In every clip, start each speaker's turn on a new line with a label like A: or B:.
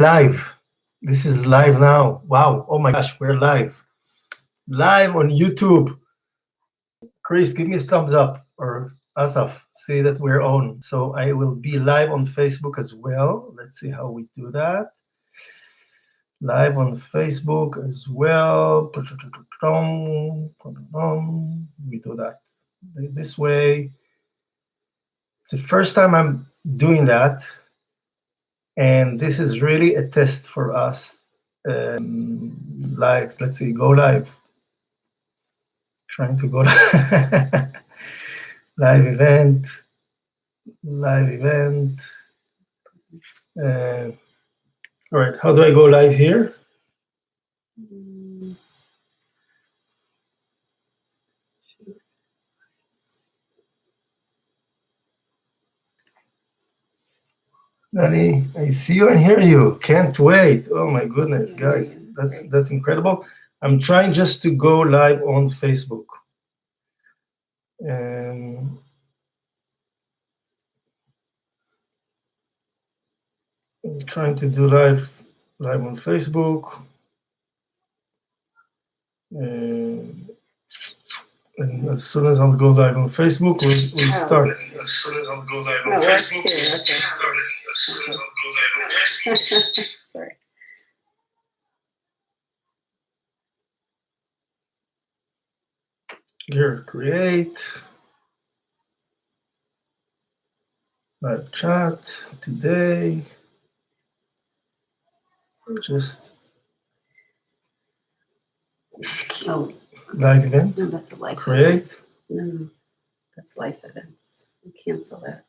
A: Live. This is live now. Wow. Oh my gosh, we're live. Live on YouTube. Chris, give me a thumbs up, or Asaf, say that we're on. So I will be live on Facebook as well. Let's see how we do that. Live on Facebook as well. We do that this way. It's the first time I'm doing that. And this is really a test for us. Live, let's see, go live. Trying to go live. Live event. Live event. All right, how do I go live here? Dani, I see you and hear you. Can't wait. Oh my goodness, guys, that's incredible. I'm trying just to go live on Facebook. I'm trying to do live on Facebook. And as soon as I'll go live on Facebook, we'll start. As soon as I'll go live on Facebook, we'll start. As soon as I'll go live on Facebook.
B: Sorry.
A: Here, create. Live chat today. Just live event.
B: No, that's a live
A: create.
B: Event. No, that's live events. We cancel that.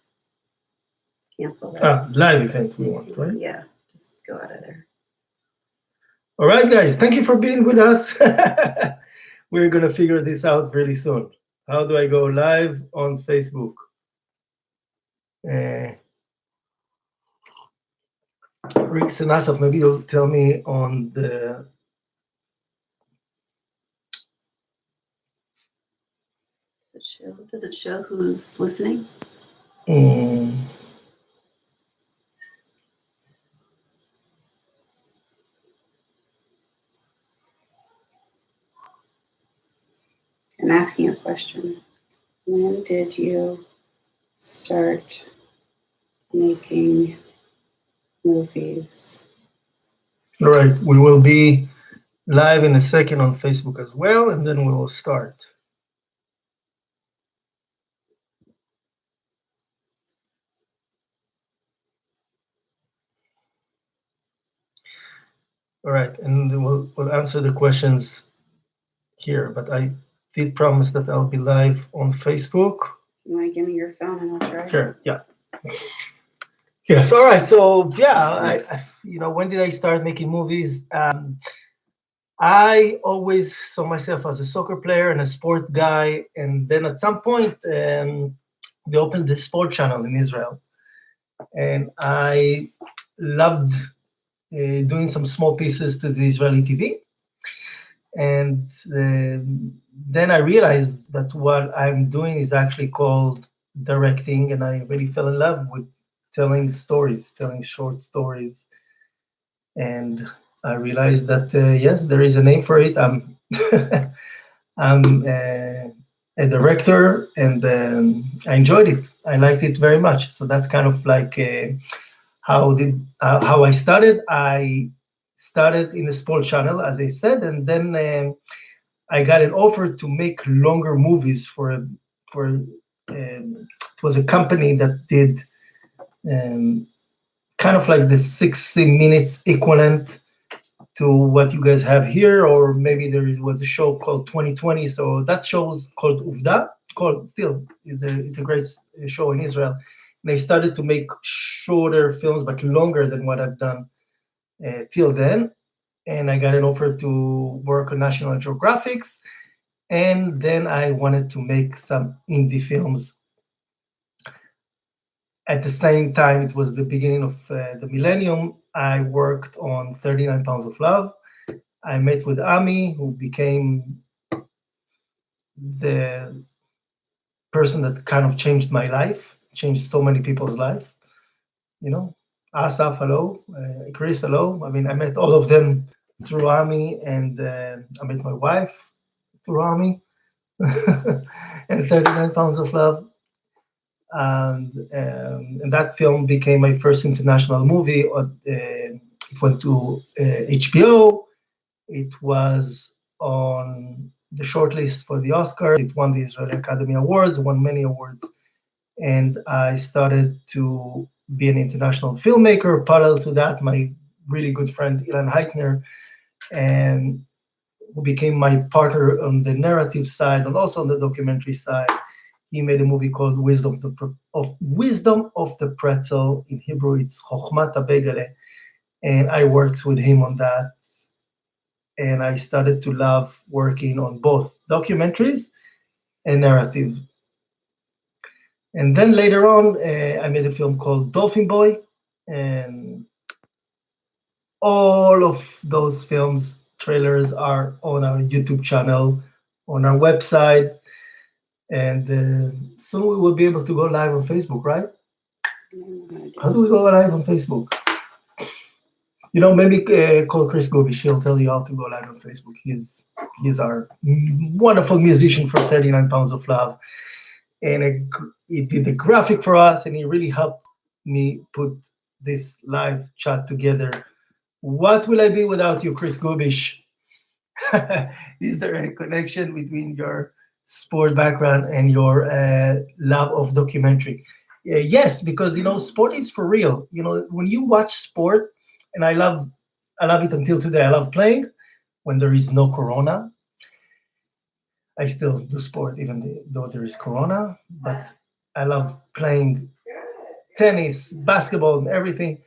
B: Cancel that.
A: Live event we want, right?
B: Yeah, just go out of there.
A: All right, guys. Thank you for being with us. We're gonna figure this out really soon. How do I go live on Facebook? Rick Senasov, maybe you'll tell me on the.
B: Does it show who's listening?
A: I'm
B: asking a question. When did you start making movies?
A: All right, we will be live in a second on Facebook as well, and then we will start. All right, and we'll answer the questions here, but I did promise that I'll be live on Facebook.
B: You want to give me your phone and I'll try?
A: Sure, yeah. Yes, all right. So yeah, when did I start making movies? I always saw myself as a soccer player and a sport guy, and then at some point they opened the sport channel in Israel, and I loved doing some small pieces to the Israeli TV. And then I realized that what I'm doing is actually called directing, and I really fell in love with telling stories, telling short stories. And I realized that, yes, there is a name for it. I'm a director, and I enjoyed it. I liked it very much. So that's kind of like how I started. I started in the sport channel, as I said, and then I got an offer to make longer movies for it was a company that did kind of like the 60 minutes equivalent to what you guys have here, or maybe there was a show called 2020. So that show was called Uvda. It's a great show in Israel. And they started to make shorter films, but longer than what I've done till then. And I got an offer to work on National Geographics. And then I wanted to make some indie films. At the same time, it was the beginning of the millennium. I worked on 39 Pounds of Love. I met with Ami, who became the person that kind of changed my life, changed so many people's life. Asaf, hello. Chris, hello. I mean, I met all of them through Ami, and I met my wife through Ami, and 39 Pounds of Love. And that film became my first international movie. It went to HBO. It was on the shortlist for the Oscars. It won the Israeli Academy Awards, won many awards. And I started to be an international filmmaker. Parallel to that, my really good friend Ilan Heitner, and who became my partner on the narrative side and also on the documentary side. He made a movie called Wisdom of the Pretzel. In Hebrew, it's Chochmat HaBegele, and I worked with him on that. And I started to love working on both documentaries and narrative. And then later on, I made a film called Dolphin Boy, and all of those films trailers are on our YouTube channel, on our website, and soon we will be able to go live on Facebook, right? How do we go live on Facebook? Maybe call Chris Gobish. He'll tell you how to go live on Facebook. He's our wonderful musician for 39 Pounds of Love, and he did the graphic for us, and he really helped me put this live chat together. What will I be without you, Chris Gobish? Is there a connection between your sport background and your love of documentary? Yes, because sport is for real. When you watch sport, and I love it until today. I love playing when there is no corona. I still do sport even though there is corona, but I love playing tennis, basketball, and everything.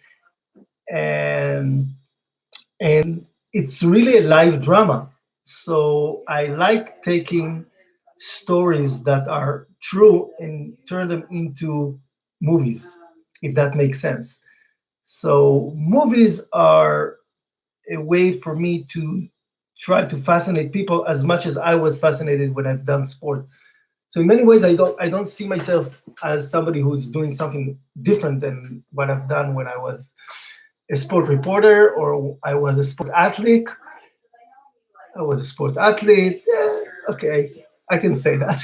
A: And it's really a live drama. So I like taking stories that are true and turn them into movies, if that makes sense. So movies are a way for me to try to fascinate people as much as I was fascinated when I've done sport. So in many ways, I don't see myself as somebody who's doing something different than what I've done when I was a sport reporter or I was a sport athlete. I was a sport athlete. Okay, I can say that.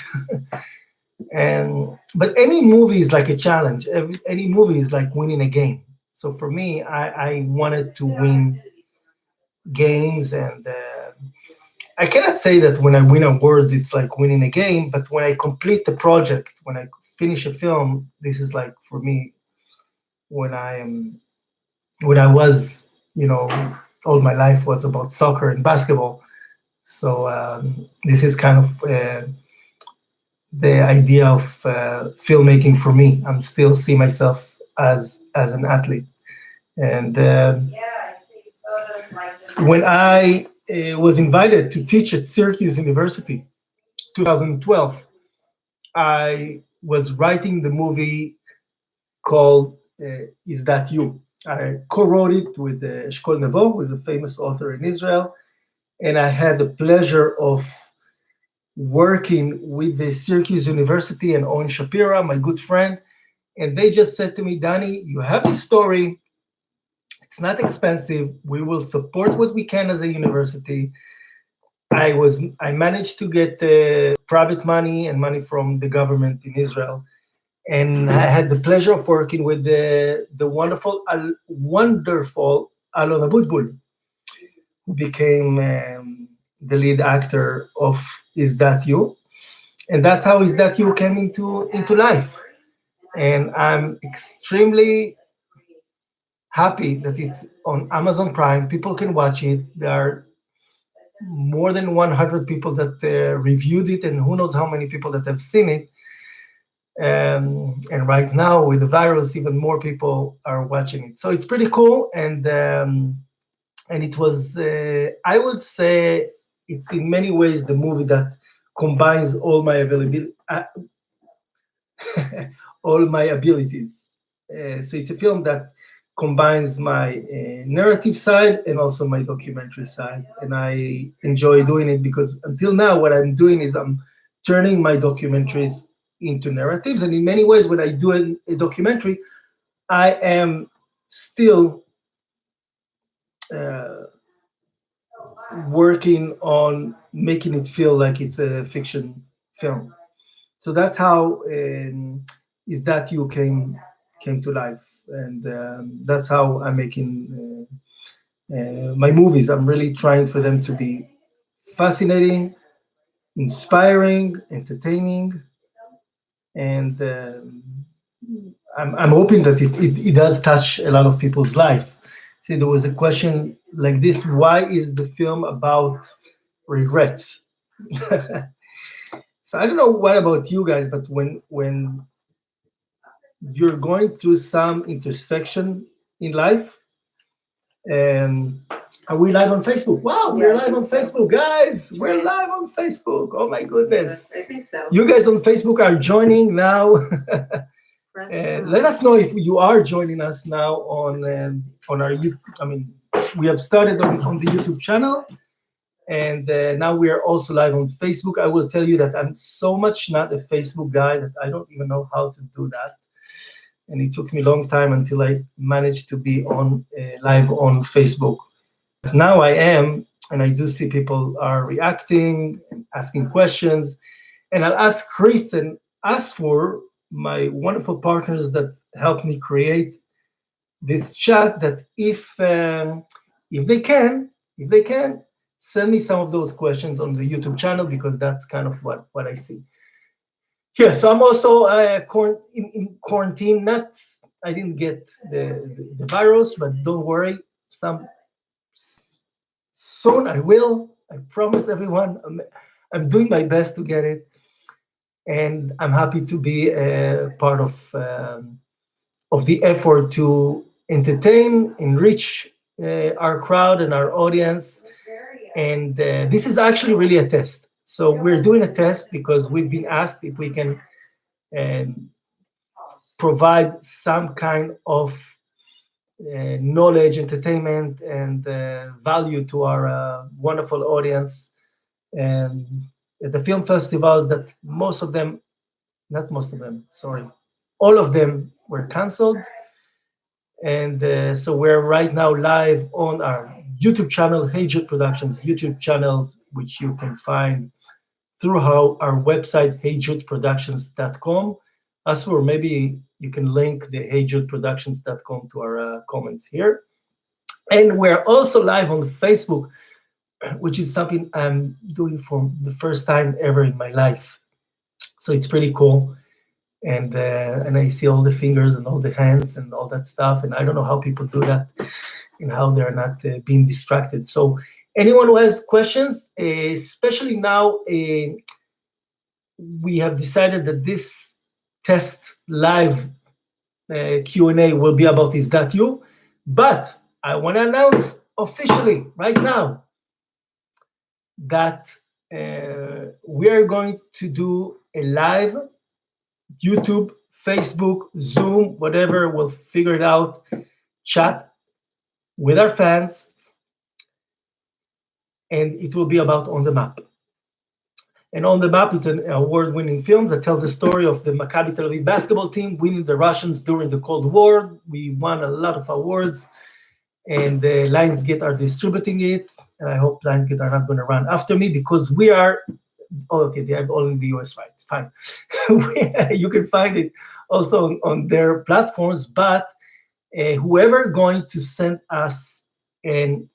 A: And but any movie is like a challenge. Any movie is like winning a game. So for me, I wanted to win games, and I cannot say that when I win awards, it's like winning a game. But when I complete the project, when I finish a film, this is like for me when I was, all my life was about soccer and basketball. So this is kind of the idea of filmmaking for me. I'm still see myself as an athlete, and when I was invited to teach at Syracuse University, 2012, I was writing the movie called "Is That You." I co-wrote it with Eshkol Nevo, who is a famous author in Israel, and I had the pleasure of working with the Syracuse University and Owen Shapira, my good friend, and they just said to me, "Dani, you have this story. It's not expensive. We will support what we can as a university." I managed to get private money and money from the government in Israel, and I had the pleasure of working with the wonderful Alon Abutbul, who became the lead actor of Is That You? And that's how Is That You came into life. And I'm extremely happy that it's on Amazon Prime. People can watch it. There are more than 100 people that reviewed it, and who knows how many people that have seen it. And right now, with the virus, even more people are watching it. So it's pretty cool. And it was, I would say, it's in many ways the movie that combines all my availability, all my abilities. So it's a film that combines my narrative side and also my documentary side, and I enjoy doing it because until now, what I'm doing is I'm turning my documentaries into narratives, and in many ways, when I do a documentary, I am still uh, working on making it feel like it's a fiction film. So that's how is that you came to life, and that's how I'm making my movies. I'm really trying for them to be fascinating, inspiring, entertaining, and I'm hoping that it does touch a lot of people's life. See, there was a question like this: why is the film about regrets? So I don't know what about you guys, but when you're going through some intersection in life, and are we live on Facebook? Wow, we're live on Facebook, guys. We're live on Facebook. Oh my goodness.
B: Yes, I think so.
A: You guys on Facebook are joining now. Let us know if you are joining us now on our YouTube. I mean, we have started on the YouTube channel, and now we are also live on Facebook. I will tell you that I'm so much not a Facebook guy that I don't even know how to do that, and it took me a long time until I managed to be on live on Facebook. Now I am, and I do see people are reacting, asking questions, and I'll ask Chris and ask for my wonderful partners that helped me create this chat that if they can send me some of those questions on the YouTube channel, because that's kind of what I see. Yeah, so I'm also in quarantine. Not I didn't get the virus, but don't worry. Soon I will. I promise everyone. I'm doing my best to get it, and I'm happy to be a part of the effort to entertain, enrich our crowd and our audience. And this is actually really a test. So we're doing a test because we've been asked if we can um, provide some kind of knowledge, entertainment, and value to our wonderful audience. And at the film festivals, that most of them, not most of them, sorry, all of them were canceled. And so we're right now live on our YouTube channel, Hey Jude Productions YouTube channel, which you can find through our website, heyjudeproductions.com. As for maybe you can link the heyjudeproductions.com to our comments here. And we're also live on Facebook, which is something I'm doing for the first time ever in my life. So it's pretty cool. And I see all the fingers and all the hands and all that stuff. And I don't know how people do that and how they're not being distracted. So anyone who has questions, especially now, we have decided that this test live Q&A will be about Is That You? But I want to announce officially right now that we are going to do a live YouTube, Facebook, Zoom, whatever, we'll figure it out, chat with our fans, and it will be about On the Map. And On the Map, it's an award-winning film that tells the story of the Maccabi Tel Aviv basketball team winning the Russians during the Cold War. We won a lot of awards, and Lionsgate are distributing it, and I hope Lionsgate are not going to run after me because we are, oh, okay, they have only the US rights, fine. You can find it also on their platforms, but whoever going to send us an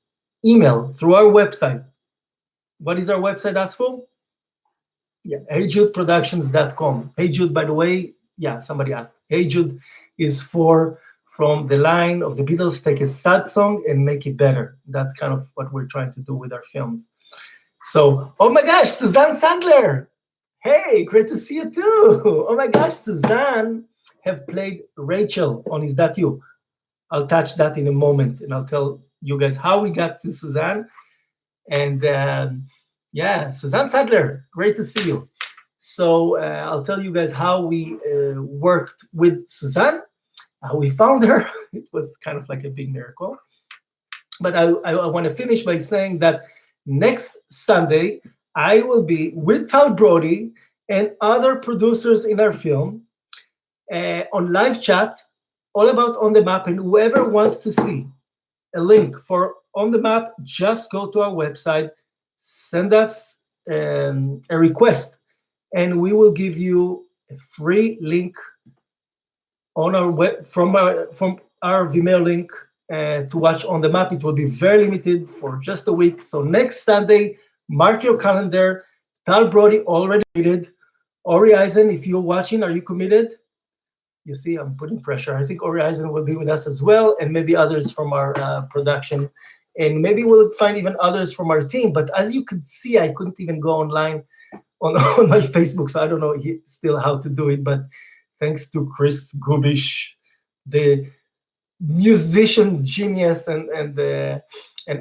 A: email through our website, what is our website, Asfo? Yeah, heyjudeproductions.com. Hey Jude, by the way, yeah, somebody asked. Hey Jude is from the line of the Beatles, take a sad song and make it better. That's kind of what we're trying to do with our films. So, oh my gosh, Suzanne Sandler. Hey, great to see you too. Oh my gosh, Suzanne have played Rachel on Is That You? I'll touch that in a moment, and I'll tell you guys how we got to Suzanne. And yeah, Suzanne Sadler, great to see you. So I'll tell you guys how we worked with Suzanne, how we found her. It was kind of like a big miracle. But I want to finish by saying that next Sunday, I will be with Tal Brody and other producers in our film on live chat all about On the Map, and whoever wants to see a link for On the Map, just go to our website, send us a request, and we will give you a free link on our web from our Vimeo link to watch On the Map. It will be very limited for just a week. So next Sunday, mark your calendar. Tal Brody already committed. Ori Eisen, if you're watching, are you committed? You see, I'm putting pressure. I think Ori Eisen will be with us as well, and maybe others from our production. And maybe we'll find even others from our team. But as you could see, I couldn't even go online on my Facebook, so I don't know still how to do it. But thanks to Chris Gubish, the musician genius, and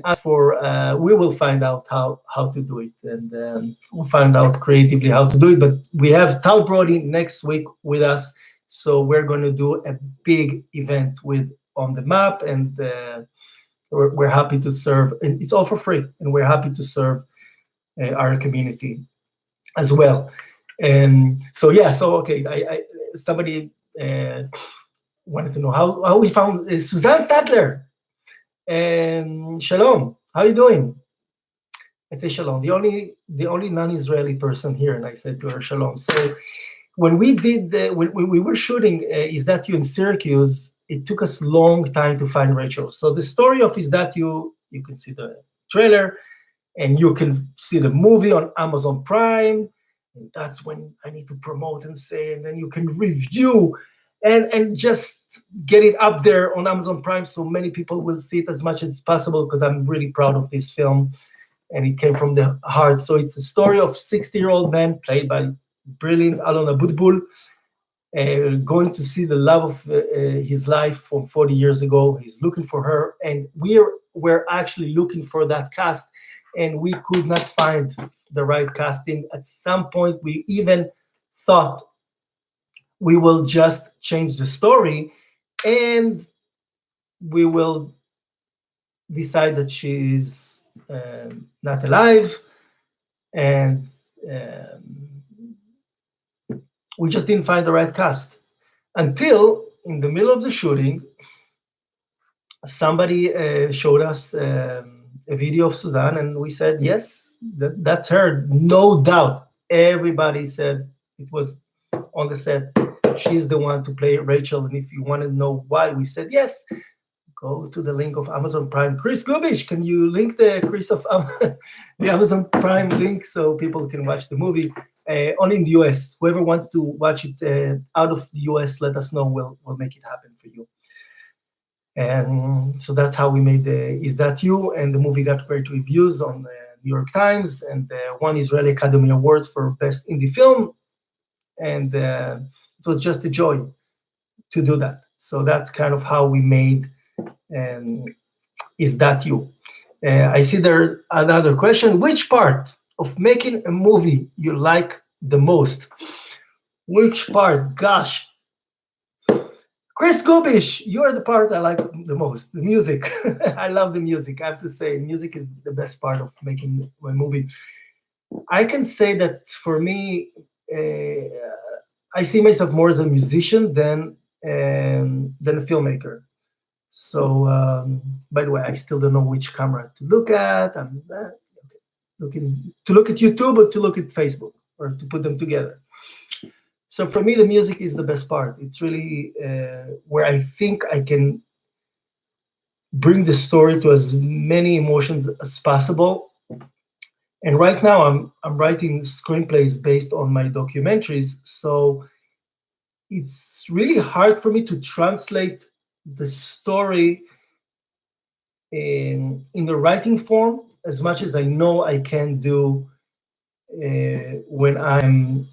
A: us for we will find out how to do it, and we'll find out creatively how to do it. But we have Tal Brody next week with us, so we're going to do a big event with On the Map, and we're happy to serve, and it's all for free, and we're happy to serve our community as well. And so yeah, so okay, I somebody wanted to know how we found Suzanne Sadler. And Shalom, how are you doing? I say Shalom, the only non-Israeli person here, and I said to her Shalom. So when we did when we were shooting Is That You in Syracuse, it took us a long time to find Rachel. So the story of Is That You can see the trailer, and you can see the movie on Amazon Prime. And that's when I need to promote and say, and then you can review and just get it up there on Amazon Prime so many people will see it as much as possible, because I'm really proud of this film and it came from the heart. So it's a story of 60-year-old man played by brilliant Alon Abutbul, going to see the love of his life from 40 years ago. He's looking for her, and we're actually looking for that cast, and we could not find the right casting. At some point, we even thought we will just change the story, and we will decide that she is not alive, and we just didn't find the right cast until in the middle of the shooting, somebody showed us a video of Suzanne, and we said, yes, that's her, no doubt. Everybody said it was on the set. She's the one to play Rachel. And if you want to know why we said yes, go to the link of Amazon Prime. Chris Gubish, can you link the the Amazon Prime link so people can watch the movie? Only in the US. Whoever wants to watch it out of the US, let us know. We'll make it happen for you. And so that's how we made the Is That You, and the movie got great reviews on the New York Times, and won Israeli Academy Awards for Best Indie Film, and it was just a joy to do that. So that's kind of how we made Is That You. I see there's another question. Which part of making a movie you like the most? Which part? Gosh, Chris Gubish, you're the part I like the most, the music. I love the music. I have to say, music is the best part of making a movie. I can say that for me, I see myself more as a musician than a filmmaker. So, by the way, I still don't know which camera to look at. I'm looking to look at YouTube or to look at Facebook, or to put them together. So for me, the music is the best part. It's really where I think I can bring the story to as many emotions as possible. And right now, I'm writing screenplays based on my documentaries. So it's really hard for me to translate the story in the writing form as much as I know I can do when I'm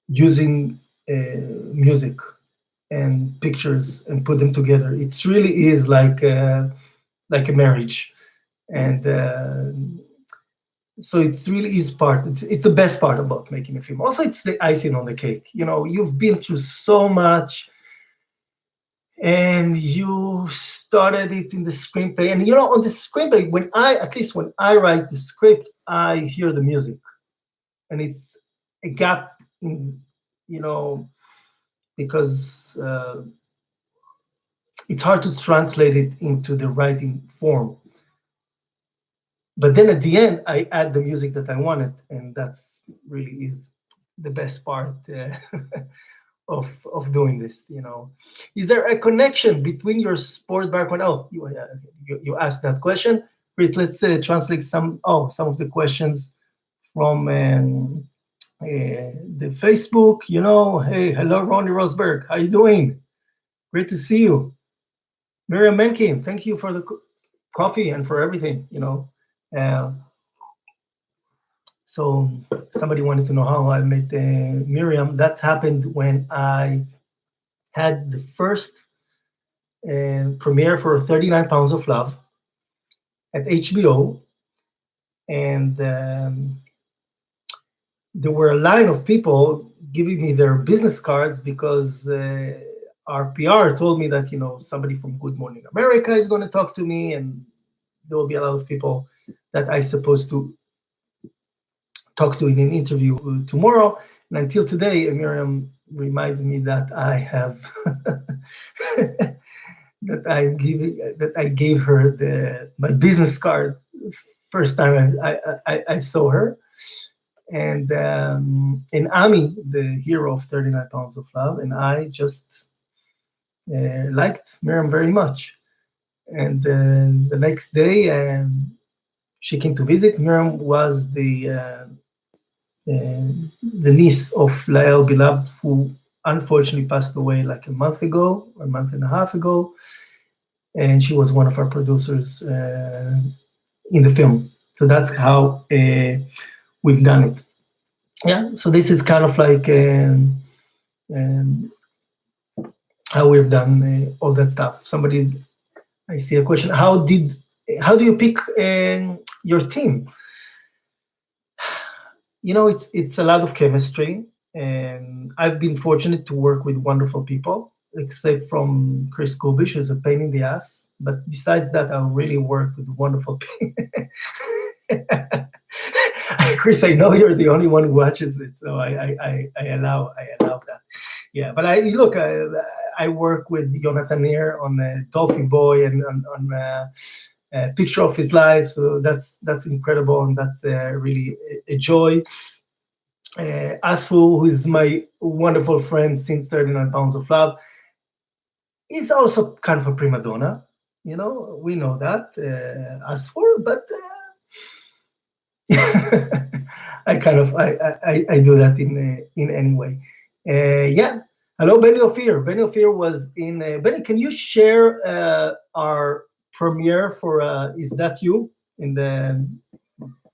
A: using music and pictures and put them together. It really is like a marriage, and so it really is part. It's the best part about making a film. Also, it's the icing on the cake. You know, you've been through so much, and you started it in the screenplay. And you know, on the screenplay, when I write the script, I hear the music, and it's a gap in, you know, because it's hard to translate it into the writing form. But then at the end, I add the music that I wanted, and that's really is the best part of doing this. Is there a connection between your sport background? Oh, you asked that question. Chris, let's translate some of the questions from the Facebook. Hey, hello, Ronnie Rosberg. How you doing? Great to see you. Miriam Menkin, thank you for the coffee and for everything. Uh, so somebody wanted to know how I met Miriam. That happened when I had the first premiere for 39 Pounds of Love at HBO, and there were a line of people giving me their business cards because our PR told me that somebody from Good Morning America is going to talk to me, and there will be a lot of people that I supposed to talk to in an interview tomorrow. And until today, Miriam reminds me that I have that I gave her my business card first time I saw her. And Ami, the hero of 39 Pounds of Love, and I just liked Miriam very much. And the next day, she came to visit. Miriam was the niece of Lael Beloved, who unfortunately passed away like a month ago, or a month and a half ago. And she was one of our producers in the film. So that's how we've done it. Yeah, so this is kind of like how we've done all that stuff. I see a question. How do you pick your team? It's a lot of chemistry, and I've been fortunate to work with wonderful people, except from Chris Kubish, who's a pain in the ass. But besides that, I really work with wonderful people. Chris, I know you're the only one who watches it, so I allow that. Yeah, but I work with Jonathan Neer on Dolphin Boy and on Picture of His Life, so that's incredible, and that's really a joy. Asfu, who is my wonderful friend since 39 Pounds of Love, is also kind of a prima donna. We know that Asfu, but I do that in any way. Yeah. Hello, Benny Ophir. Benny Ophir was in. Benny, can you share our premiere for Is That You?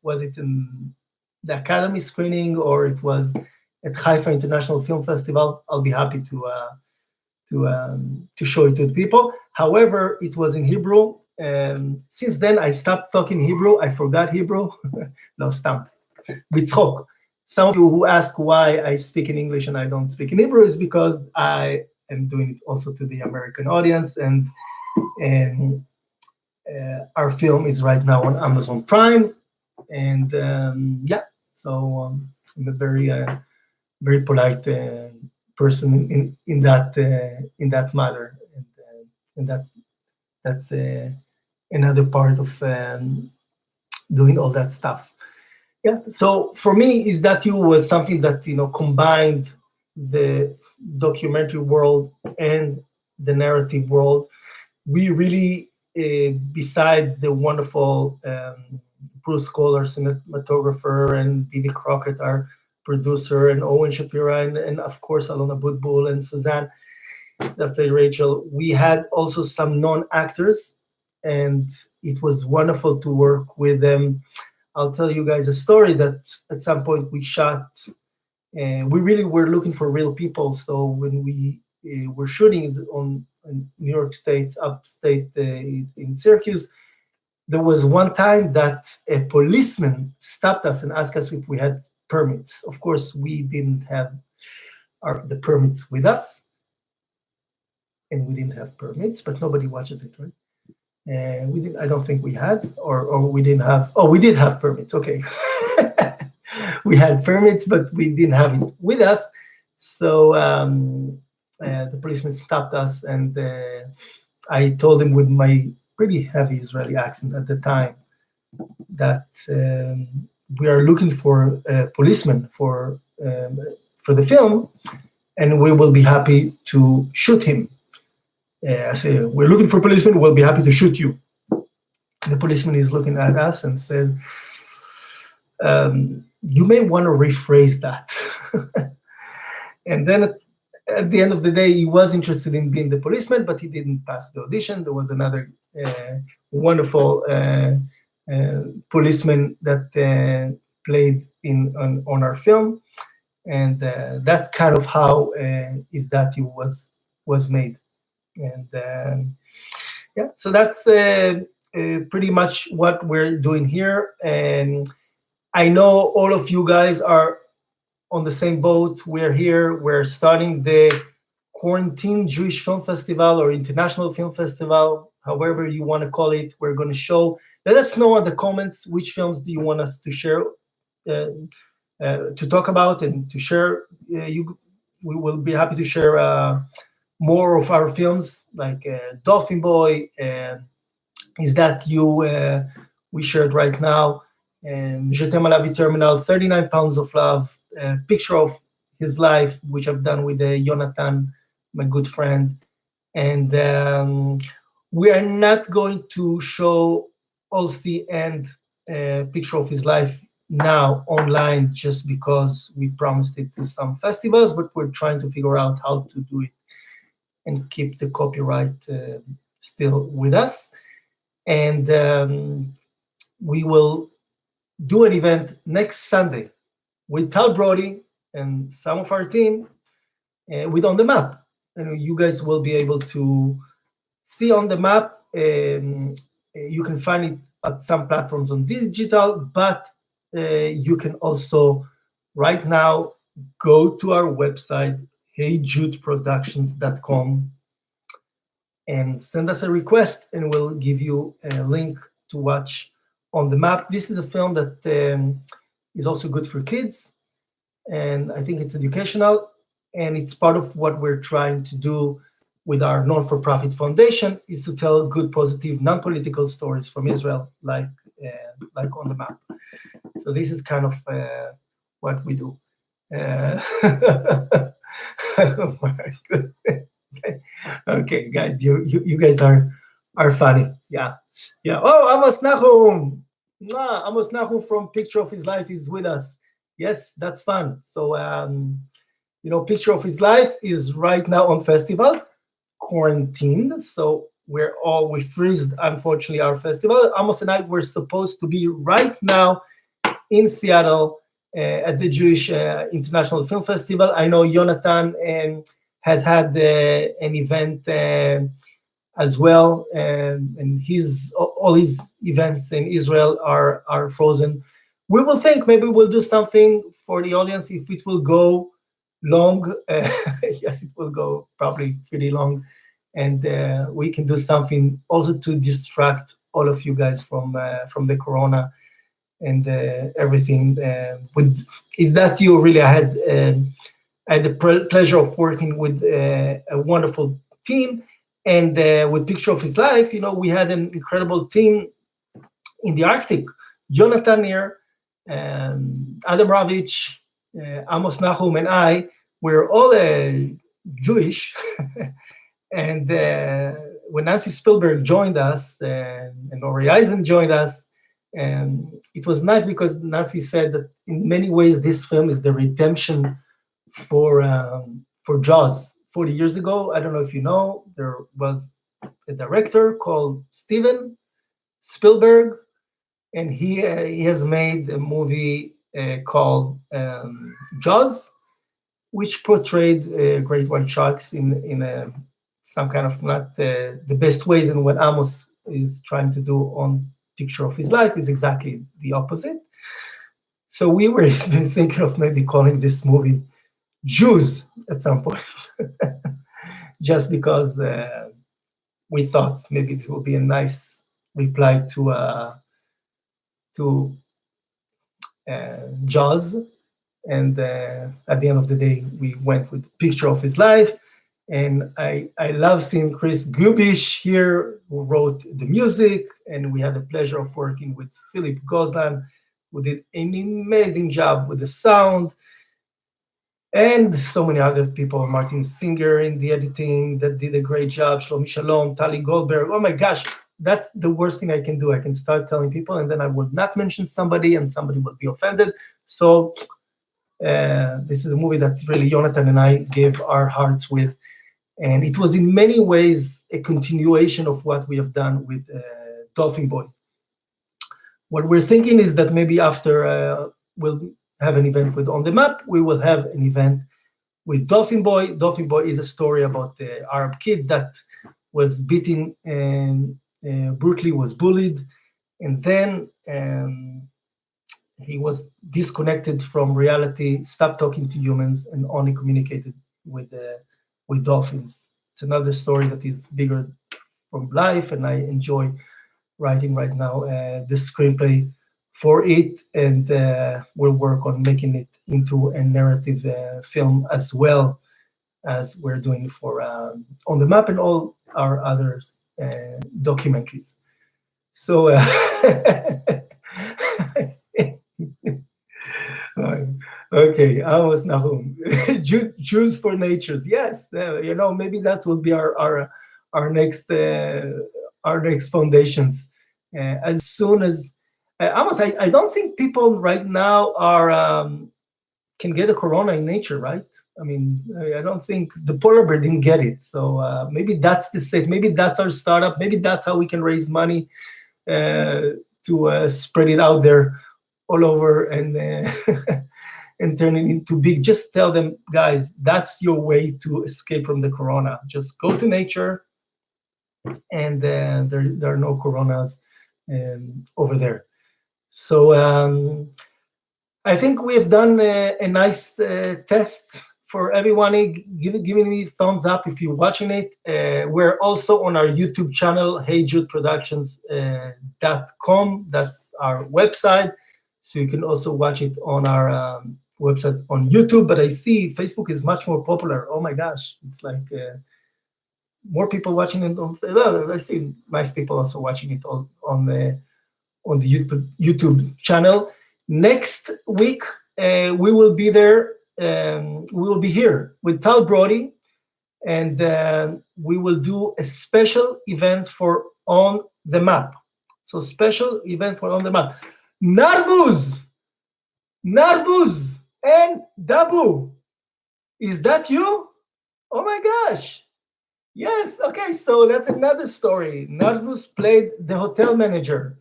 A: Was it in the Academy screening, or it was at Haifa International Film Festival? I'll be happy to show it to the people. However, it was in Hebrew. Since then, I stopped talking Hebrew. I forgot Hebrew. No, stop. Bitzchok. Some of you who ask why I speak in English and I don't speak in Hebrew is because I am doing it also to the American audience, and our film is right now on Amazon Prime, and yeah, so I'm a very polite person in that matter, and that's another part of doing all that stuff. Yeah. So for me, Is That You was something that combined the documentary world and the narrative world. We really, beside the wonderful Bruce Kohler, cinematographer, and Davy Crockett, our producer, and Owen Shapira, and of course Alona Budbul and Suzanne that played Rachel, we had also some non-actors, and it was wonderful to work with them. I'll tell you guys a story that at some point we shot. We really were looking for real people. So when we were shooting on New York State, upstate in Syracuse, there was one time that a policeman stopped us and asked us if we had permits. Of course, we didn't have the permits with us, and we didn't have permits, but nobody watches it, right? We didn't. I don't think we had, or we didn't have. Oh, we did have permits. Okay, we had permits, but we didn't have it with us. So the policeman stopped us, and I told him with my pretty heavy Israeli accent at the time that we are looking for a policeman for the film, and we will be happy to shoot him. I say, we're looking for policemen. We'll be happy to shoot you. The policeman is looking at us and said, you may want to rephrase that. And then at the end of the day, he was interested in being the policeman, but he didn't pass the audition. There was another wonderful policeman that played on our film, and that's kind of how Is That You was made. And yeah, so that's pretty much what we're doing here. And I know all of you guys are on the same boat. We're here. We're starting the Quarantine Jewish Film Festival or International Film Festival, however you want to call it. We're going to show. Let us know in the comments which films do you want us to share, to talk about, and to share. We will be happy to share more of our films, like Dolphin Boy, and Is That You? We shared right now. Je t'aime à la vie terminal, 39 pounds of love, picture of his life, which I've done with Jonathan, my good friend. And we are not going to show Olsi and picture of his life now online just because we promised it to some festivals, but we're trying to figure out how to do it and keep the copyright still with us. And we will do an event next Sunday with Tal Brody and some of our team with On the Map. And you guys will be able to see On the Map. You can find it at some platforms on digital, but you can also right now go to our website, heyjudeproductions.com, and send us a request, and we'll give you a link to watch On the Map. This is a film that is also good for kids, and I think it's educational, and it's part of what we're trying to do with our non-for-profit foundation, is to tell good, positive, non-political stories from Israel, like On the Map. So this is kind of what we do. Okay, guys, you guys are funny. Yeah. Oh, Amos Nahum. Amos Nahum from Picture of His Life is with us. Yes, that's fun. So Picture of His Life is right now on festivals, quarantined. So we freezed, unfortunately, our festival. Amos and I were supposed to be right now in Seattle at the Jewish International Film Festival. I know Jonathan has had an event as well, and all his events in Israel are frozen. We will think maybe we'll do something for the audience if it will go long. Yes, it will go probably pretty long, and we can do something also to distract all of you guys from the corona and everything. With Is That You? Really, I had the pleasure of working with a wonderful team, and with Picture of His Life, we had an incredible team in the Arctic. Jonathan here, Adam Ravitch, Amos Nahum, and I. We're all Jewish, and when Nancy Spielberg joined us and Ori Eisen joined us, and it was nice because Nancy said that in many ways this film is the redemption for Jaws. 40 years ago, I don't know if you know, there was a director called Steven Spielberg, and he has made a movie called Jaws, which portrayed great white sharks in some kind of not the best ways. And what Amos is trying to do on Picture of His Life is exactly the opposite. So we were even thinking of maybe calling this movie Jews at some point, just because we thought maybe it would be a nice reply to Jaws. And at the end of the day, we went with Picture of His Life. And I love seeing Chris Gubish here, who wrote the music, and we had the pleasure of working with Philip Gozlan, who did an amazing job with the sound, and so many other people. Martin Singer in the editing that did a great job. Shlomi Shalom, Tali Goldberg. Oh my gosh, that's the worst thing I can do. I can start telling people, and then I will not mention somebody, and somebody will be offended. So this is a movie that really Jonathan and I gave our hearts with, and it was in many ways a continuation of what we have done with Dolphin Boy. What we're thinking is that maybe after we'll have an event with On the Map, we will have an event with Dolphin Boy. Dolphin Boy is a story about the Arab kid that was beaten and brutally was bullied, and then he was disconnected from reality, stopped talking to humans, and only communicated with dolphins. It's another story that is bigger from life, and I enjoy writing right now the screenplay for it, and we'll work on making it into a narrative film as well as we're doing for On the Map and all our other documentaries. So, okay, Amos Nahum, Jews for natures. Yes, maybe that will be our next foundations. As soon as Amos, I don't think people right now are can get a corona in nature, right? I mean, I don't think the polar bear didn't get it. So maybe that's the safe. Maybe that's our startup. Maybe that's how we can raise money to spread it out there all over and and turn it into big. Just tell them, guys, that's your way to escape from the corona. Just go to nature, and there are no coronas over there. So I think we have done a nice test for everyone. Giving me thumbs up if you're watching it. We're also on our YouTube channel, heyjudeproductions.com. That's our website. So you can also watch it on our website on YouTube. But I see Facebook is much more popular. Oh my gosh, it's like more people watching it on. Well, I see nice people also watching it on the YouTube channel. Next week, we will be there. We will be here with Tal Brody, and we will do a special event for On the Map. So special event for On the Map. Narvuz, and Dabu. Is that you? Oh my gosh. Yes. Okay. So that's another story. Narvuz played the hotel manager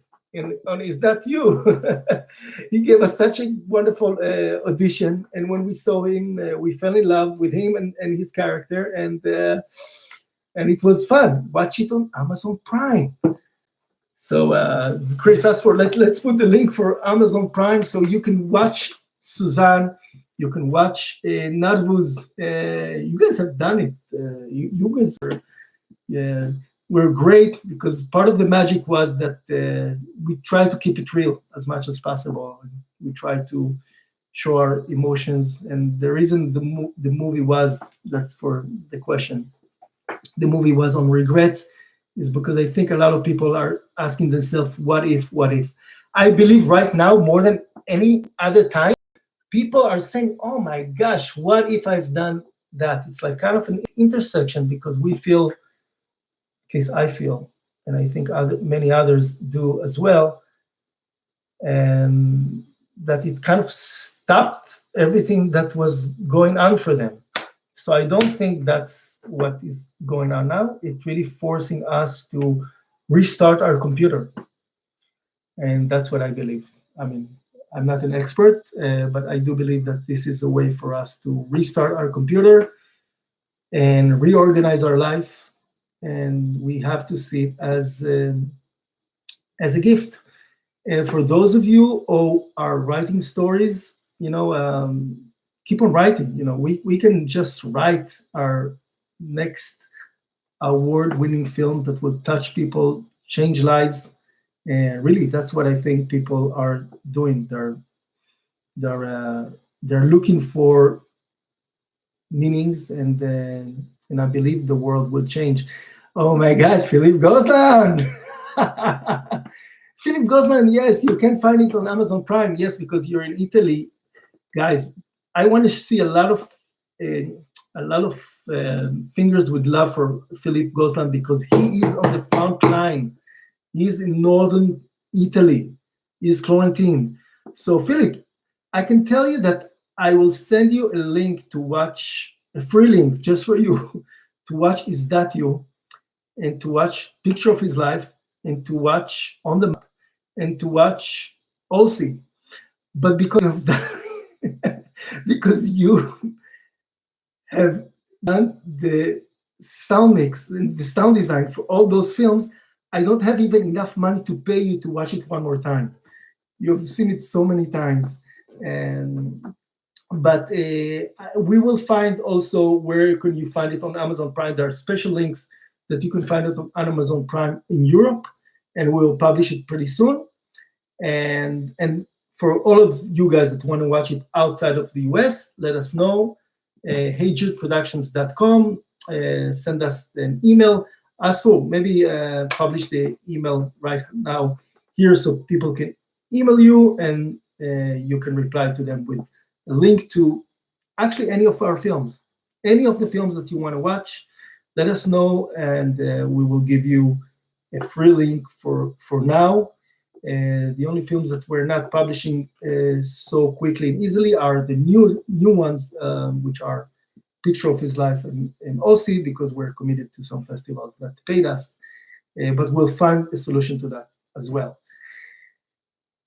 A: on Is That You? He gave us such a wonderful audition, and when we saw him, we fell in love with him and his character, and it was fun. Watch it on Amazon Prime. So Chris asked for let's put the link for Amazon Prime so you can watch Suzanne, you can watch Narvuz. You guys have done it. You guys are. Yeah, were great because part of the magic was that we try to keep it real as much as possible. We try to show our emotions, and the reason the movie was, that's for the question, the movie was on regrets, is because I think a lot of people are asking themselves, what if? I believe right now, more than any other time, people are saying, oh my gosh, what if I've done that? It's like kind of an intersection because we feel, case I feel, and I think many others do as well, and that it kind of stopped everything that was going on for them. So I don't think that's what is going on now. It's really forcing us to restart our computer, and that's what I believe. I mean, I'm not an expert, but I do believe that this is a way for us to restart our computer and reorganize our life, and we have to see it as a gift. And for those of you who are writing stories, keep on writing. We can just write our next award-winning film that will touch people, change lives, and really, that's what I think people are doing. They're looking for meanings and and I believe the world will change. Oh my gosh, Philippe Gozlan! Philip Gozlan, yes, you can find it on Amazon Prime. Yes, because you're in Italy, guys. I want to see uh, fingers with love for Philip Gozlan because he is on the front line. He's in northern Italy. He's quarantined. So, Philip, I can tell you that I will send you a link to watch, a free link just for you to watch Is That You, and to watch Picture of His Life, and to watch On the Map, and to watch Olsi. But because of that, because you have done the sound mix and the sound design for all those films, I don't have even enough money to pay you to watch it one more time. You've seen it so many times. And but we will find also where can you find it on Amazon Prime. There are special links that you can find it on Amazon Prime in Europe, and we'll publish it pretty soon. And for all of you guys that want to watch it outside of the US, let us know. HeyJudeProductions.com. Send us an email. Ask for maybe publish the email right now here so people can email you, and you can reply to them with a link to actually any of our films, any of the films that you want to watch. Let us know, and we will give you a free link for now. The only films that we're not publishing so quickly and easily are the new ones, which are Picture of His Life and OC, because we're committed to some festivals that paid us. But we'll find a solution to that as well.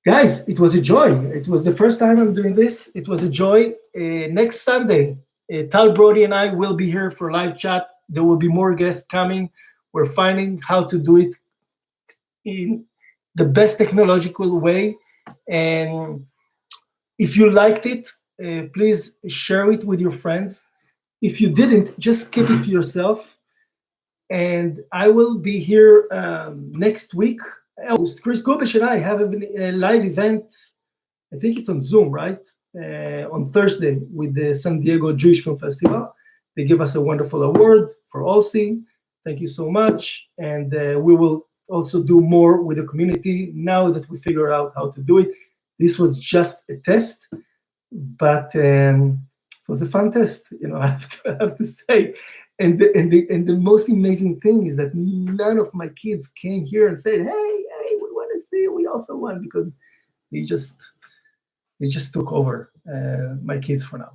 A: Guys, it was a joy. It was the first time I'm doing this. It was a joy. Next Sunday, Tal Brody and I will be here for live chat. There will be more guests coming. We're finding how to do it in the best technological way. And if you liked it, please share it with your friends. If you didn't, just keep it to yourself. And I will be here next week. Oh, Chris Gobish and I have a live event. I think it's on Zoom, right? On Thursday with the San Diego Jewish Film Festival. They give us a wonderful award for Olsi. Thank you so much. And we will also do more with the community now that we figure out how to do it. This was just a test, but it was a fun test, I have to say. And the most amazing thing is that none of my kids came here and said, hey, we want to see, we also want, because they just took over, my kids for now.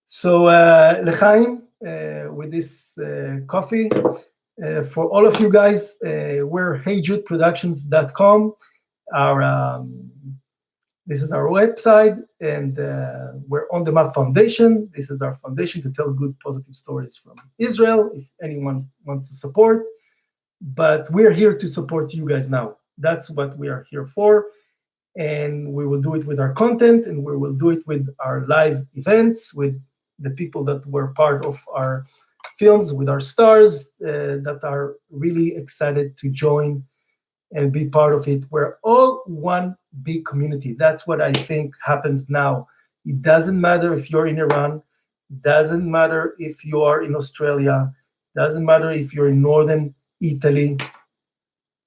A: So L'chaim, with this coffee. For all of you guys, we're HeyJudeProductions.com. This is our website, and we're On the Map Foundation. This is our foundation to tell good, positive stories from Israel, if anyone wants to support. But we're here to support you guys now. That's what we are here for. And we will do it with our content, and we will do it with our live events, with the people that were part of our films, with our stars that are really excited to join and be part of it. We're all one big community. That's what I think happens now. It doesn't matter if you're in Iran, doesn't matter if you are in Australia, doesn't matter if you're in northern Italy.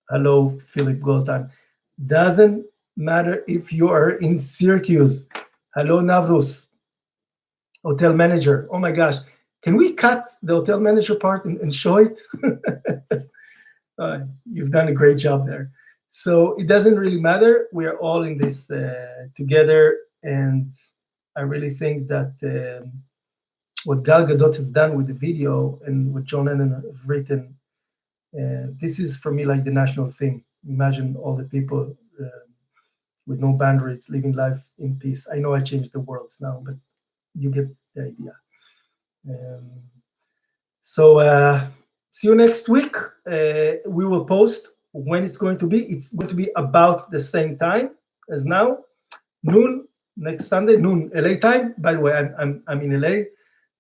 A: Hello, Philip Gozlan. Doesn't matter if you are in Syracuse. Hello, Navruz, hotel manager. Oh my gosh. Can we cut the hotel manager part and show it? You've done a great job there. So it doesn't really matter. We are all in this together. And I really think that what Gal Gadot has done with the video and what John Lennon have written, this is for me like the national thing. Imagine all the people with no boundaries living life in peace. I know I changed the worlds now, but you get the idea. So see you next week. We will post when it's going to be. It's going to be about the same time as now, noon next Sunday, noon LA time. By the way, I'm in LA.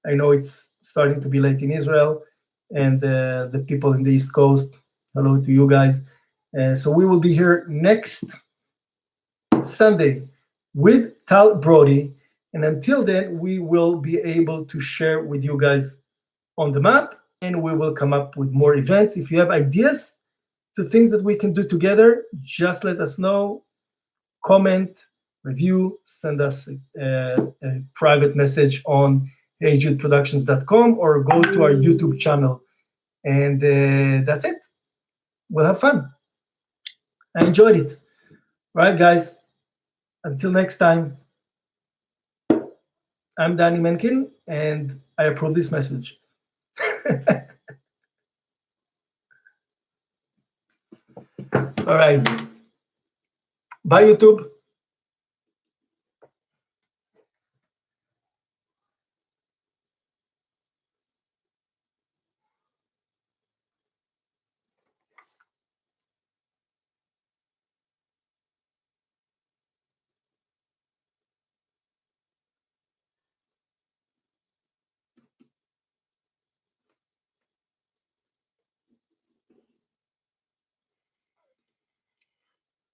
A: I know it's starting to be late in Israel, and the people in the East Coast. Hello to you guys. So we will be here next Sunday with Tal Brody, and until then, we will be able to share with you guys On the Map and we will come up with more events. If you have ideas to things that we can do together, just let us know. Comment, review, send us a private message on heyjudeproductions.com or go to our YouTube channel. And that's it. We'll have fun. I enjoyed it. All right, guys. Until next time, I'm Dani Menkin, and I approve this message. All right. Bye, YouTube.